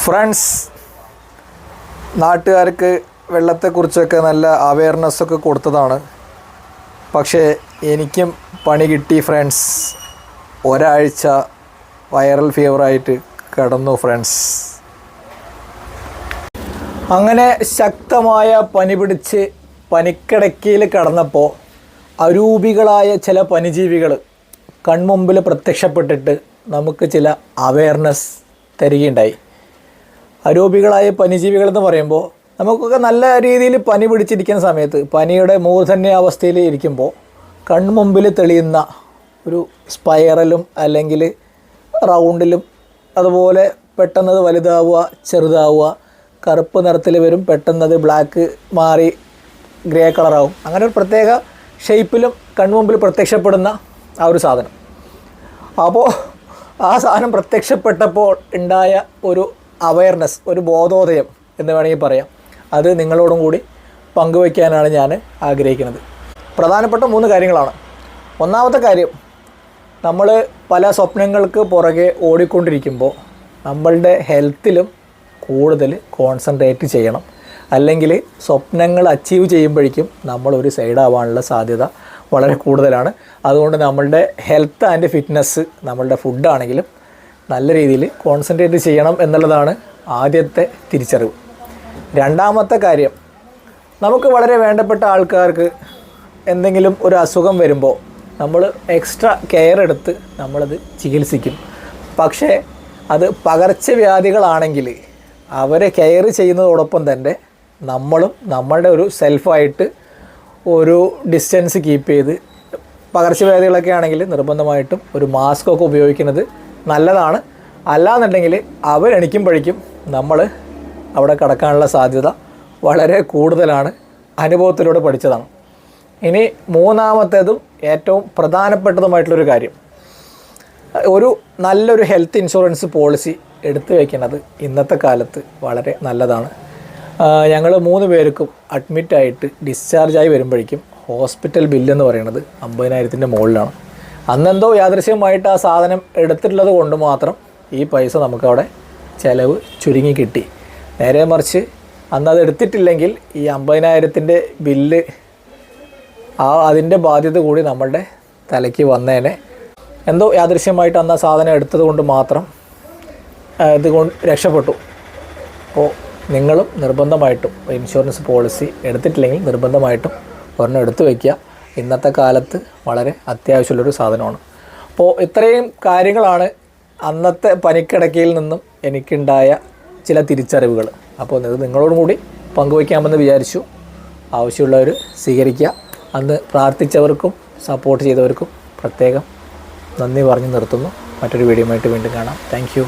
Friends, നാട്ടുകാർക്ക് വെള്ളത്തെക്കുറിച്ചൊക്കെ നല്ല അവയർനെസ്സൊക്കെ കൊടുത്തതാണ്. പക്ഷേ എനിക്കും പണി കിട്ടി ഫ്രണ്ട്സ്. ഒരാഴ്ച വൈറൽ ഫീവറായിട്ട് കിടന്നു ഫ്രണ്ട്സ്. അങ്ങനെ ശക്തമായ പനി പിടിച്ച് പനിക്കിടക്കയിൽ കിടന്നപ്പോൾ അരൂപികളായ ചില പനിജീവികൾ കൺമുമ്പിൽ പ്രത്യക്ഷപ്പെട്ടിട്ട് നമുക്ക് ചില അവയർനെസ് തരികയുണ്ടായി. അരൂപികളായ പനിജീവികളെന്ന് പറയുമ്പോൾ നമുക്കൊക്കെ നല്ല രീതിയിൽ പനി പിടിച്ചിരിക്കുന്ന സമയത്ത്, പനിയുടെ മൂർധന്യാവസ്ഥയിൽ ഇരിക്കുമ്പോൾ കൺമുമ്പിൽ തെളിയുന്ന ഒരു സ്പൈറലും അല്ലെങ്കിൽ റൗണ്ടിലും, അതുപോലെ പെട്ടെന്നത് വലുതാവുക, ചെറുതാവുക, കറുപ്പ് നിറത്തിൽ വരും, പെട്ടെന്നത് ബ്ലാക്ക് മാറി ഗ്രേ കളറാവും, അങ്ങനെ ഒരു പ്രത്യേക ഷേപ്പിലും കൺമുമ്പിൽ പ്രത്യക്ഷപ്പെടുന്ന ആ ഒരു സാധനം. അപ്പോൾ ആ സാധനം പ്രത്യക്ഷപ്പെട്ടപ്പോൾ ഉണ്ടായ ഒരു അവയർനെസ്, ഒരു ബോധോദയം എന്ന് വേണമെങ്കിൽ പറയാം, അത് നിങ്ങളോടും കൂടി പങ്കുവയ്ക്കാനാണ് ഞാൻ ആഗ്രഹിക്കുന്നത്. പ്രധാനപ്പെട്ട 3 കാര്യങ്ങളാണ്. ഒന്നാമത്തെ കാര്യം, നമ്മൾ പല സ്വപ്നങ്ങൾക്ക് പുറകെ ഓടിക്കൊണ്ടിരിക്കുമ്പോൾ നമ്മളുടെ ഹെൽത്തിലും കൂടുതൽ കോൺസെൻട്രേറ്റ് ചെയ്യണം. അല്ലെങ്കിൽ സ്വപ്നങ്ങൾ അച്ചീവ് ചെയ്യുമ്പോഴേക്കും നമ്മളൊരു സൈഡാവാനുള്ള സാധ്യത വളരെ കൂടുതലാണ്. അതുകൊണ്ട് നമ്മളുടെ ഹെൽത്ത് ആൻഡ് ഫിറ്റ്നസ്, നമ്മളുടെ ഫുഡാണെങ്കിലും നല്ല രീതിയിൽ കോൺസെൻട്രേറ്റ് ചെയ്യണം എന്നുള്ളതാണ് ആദ്യത്തെ തിരിച്ചറിവ്. രണ്ടാമത്തെ കാര്യം, നമുക്ക് വളരെ വേണ്ടപ്പെട്ട ആൾക്കാർക്ക് എന്തെങ്കിലും ഒരു അസുഖം വരുമ്പോൾ നമ്മൾ എക്സ്ട്രാ കെയർ എടുത്ത് നമ്മളത് ചികിത്സിക്കും. പക്ഷേ അത് പകർച്ചവ്യാധികളാണെങ്കിൽ അവരെ കെയർ ചെയ്യുന്നതോടൊപ്പം തന്നെ നമ്മളും നമ്മളുടെ ഒരു സെൽഫായിട്ട് ഒരു ഡിസ്റ്റൻസ് കീപ്പ് ചെയ്ത്, പകർച്ചവ്യാധികളൊക്കെ ആണെങ്കിൽ നിർബന്ധമായിട്ടും ഒരു മാസ്കൊക്കെ ഉപയോഗിക്കുന്നത് നല്ലതാണ്. അല്ലാന്നുണ്ടെങ്കിൽ അവരെണിക്കുമ്പോഴേക്കും നമ്മൾ അവിടെ കിടക്കാനുള്ള സാധ്യത വളരെ കൂടുതലാണ്. അനുഭവത്തിലൂടെ പഠിച്ചതാണ്. ഇനി മൂന്നാമത്തേതും ഏറ്റവും പ്രധാനപ്പെട്ടതുമായിട്ടുള്ളൊരു കാര്യം, ഒരു നല്ലൊരു ഹെൽത്ത് ഇൻഷുറൻസ് പോളിസി എടുത്തു വയ്ക്കുന്നത് ഇന്നത്തെ കാലത്ത് വളരെ നല്ലതാണ്. ഞങ്ങൾ 3 പേർക്കും അഡ്മിറ്റായിട്ട് ഡിസ്ചാർജായി വരുമ്പോഴേക്കും ഹോസ്പിറ്റൽ ബില്ലെന്ന് പറയുന്നത് 50,000-ൻ്റെ മുകളിലാണ്. അന്നെന്തോ യാദൃശ്യമായിട്ട് ആ സാധനം എടുത്തിട്ടുള്ളത് കൊണ്ട് മാത്രം ഈ പൈസ നമുക്കവിടെ ചിലവ് ചുരുങ്ങി കിട്ടി. നേരെ മറിച്ച് അന്നത് എടുത്തിട്ടില്ലെങ്കിൽ ഈ 50,000-ൻ്റെ ബില്ല്, അതിൻ്റെ ബാധ്യത കൂടി നമ്മളുടെ തലയ്ക്ക് വന്നേനെ. എന്തോ യാദൃശ്യമായിട്ട് അന്ന് ആ സാധനം എടുത്തത് കൊണ്ട് മാത്രം ഇതുകൊണ്ട് രക്ഷപ്പെട്ടു. അപ്പോൾ നിങ്ങളും നിർബന്ധമായിട്ടും ഇൻഷുറൻസ് പോളിസി എടുത്തിട്ടില്ലെങ്കിൽ നിർബന്ധമായിട്ടും ഒരെണ്ണം എടുത്തു വയ്ക്കുക. ഇന്നത്തെ കാലത്ത് വളരെ അത്യാവശ്യമുള്ളൊരു സാധനമാണ്. അപ്പോൾ ഇത്രയും കാര്യങ്ങളാണ് അന്നത്തെ പനിക്കിടക്കയിൽ നിന്നും എനിക്കുണ്ടായ ചില തിരിച്ചറിവുകൾ. അപ്പോൾ ഇത് നിങ്ങളോടും കൂടി പങ്കുവയ്ക്കാമെന്ന് വിചാരിച്ചു. ആവശ്യമുള്ളവർ സ്വീകരിക്കുക. അന്ന് പ്രാർത്ഥിച്ചവർക്കും സപ്പോർട്ട് ചെയ്തവർക്കും പ്രത്യേകം നന്ദി പറഞ്ഞ് നിർത്തുന്നു. മറ്റൊരു വീഡിയോയുമായിട്ട് വീണ്ടും കാണാം. Thank you.